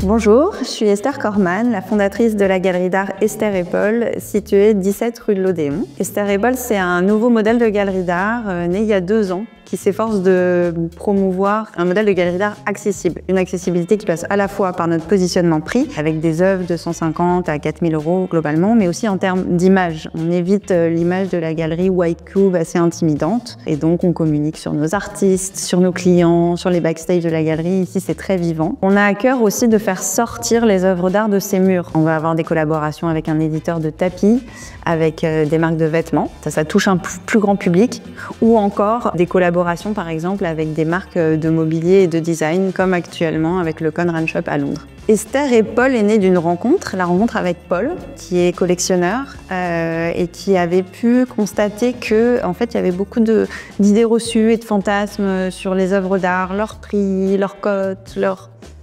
Bonjour, je suis Esther Corman, la fondatrice de la galerie d'art Esther et Paul, située 17 rue de l'Odéon. Esther et Paul, c'est un nouveau modèle de galerie d'art né il y a 2 ans, qui s'efforce de promouvoir un modèle de galerie d'art accessible. Une accessibilité qui passe à la fois par notre positionnement prix, avec des œuvres de 150 à 4000 € globalement, mais aussi en termes d'image. On évite l'image de la galerie white cube assez intimidante, et donc on communique sur nos artistes, sur nos clients, sur les backstage de la galerie. Ici, c'est très vivant. On a à cœur aussi de faire sortir les œuvres d'art de ces murs. On va avoir des collaborations avec un éditeur de tapis, avec des marques de vêtements. Ça touche un plus grand public, ou encore des collaborations par exemple avec des marques de mobilier et de design comme actuellement avec le Conran Shop à Londres. Esther et Paul est née d'une rencontre, la rencontre avec Paul qui est collectionneur et qui avait pu constater que en fait il y avait beaucoup d'idées reçues et de fantasmes sur les œuvres d'art, leur prix, leur cote,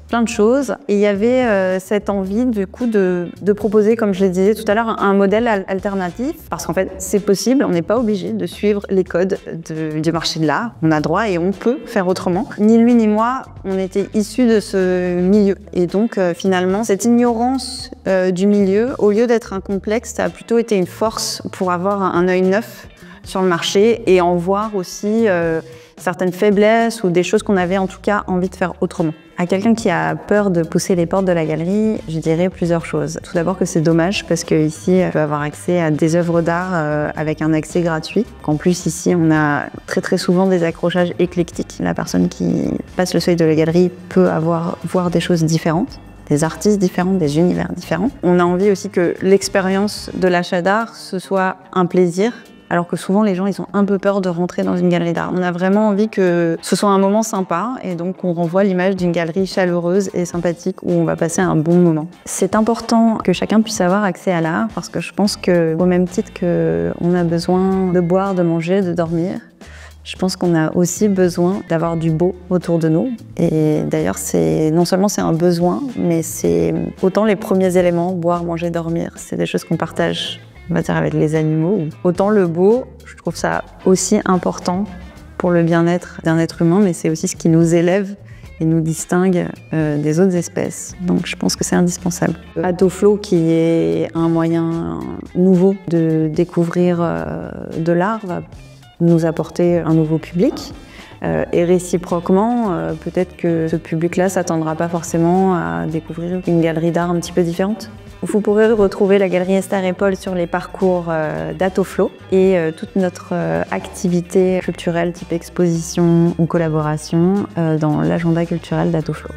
plein de choses. Et il y avait cette envie du coup de proposer, comme je le disais tout à l'heure, un modèle alternatif. Parce qu'en fait, c'est possible, on n'est pas obligé de suivre les codes du marché de l'art. On a droit et on peut faire autrement. Ni lui ni moi, on était issus de ce milieu. Et donc finalement, cette ignorance du milieu, au lieu d'être un complexe, ça a plutôt été une force pour avoir un œil neuf sur le marché et en voir aussi certaines faiblesses ou des choses qu'on avait en tout cas envie de faire autrement. À quelqu'un qui a peur de pousser les portes de la galerie, je dirais plusieurs choses. Tout d'abord que c'est dommage parce qu'ici, on peut avoir accès à des œuvres d'art avec un accès gratuit. En plus, ici, on a très souvent des accrochages éclectiques. La personne qui passe le seuil de la galerie peut voir des choses différentes, des artistes différents, des univers différents. On a envie aussi que l'expérience de l'achat d'art, ce soit un plaisir, alors que souvent les gens ils ont un peu peur de rentrer dans une galerie d'art. On a vraiment envie que ce soit un moment sympa et donc on renvoie l'image d'une galerie chaleureuse et sympathique où on va passer un bon moment. C'est important que chacun puisse avoir accès à l'art parce que je pense qu'au même titre qu'on a besoin de boire, de manger, de dormir, je pense qu'on a aussi besoin d'avoir du beau autour de nous. Et d'ailleurs, non seulement c'est un besoin, mais c'est autant les premiers éléments, boire, manger, dormir, c'est des choses qu'on partage, on va dire, avec les animaux. Autant le beau, je trouve ça aussi important pour le bien-être d'un être humain, mais c'est aussi ce qui nous élève et nous distingue des autres espèces. Donc je pense que c'est indispensable. Atoflo, qui est un moyen nouveau de découvrir de l'art, va nous apporter un nouveau public. Et réciproquement, peut-être que ce public-là s'attendra pas forcément à découvrir une galerie d'art un petit peu différente. Vous pourrez retrouver la galerie Esther et Paul sur les parcours d'Atoflo et toute notre activité culturelle type exposition ou collaboration dans l'agenda culturel d'Atoflo.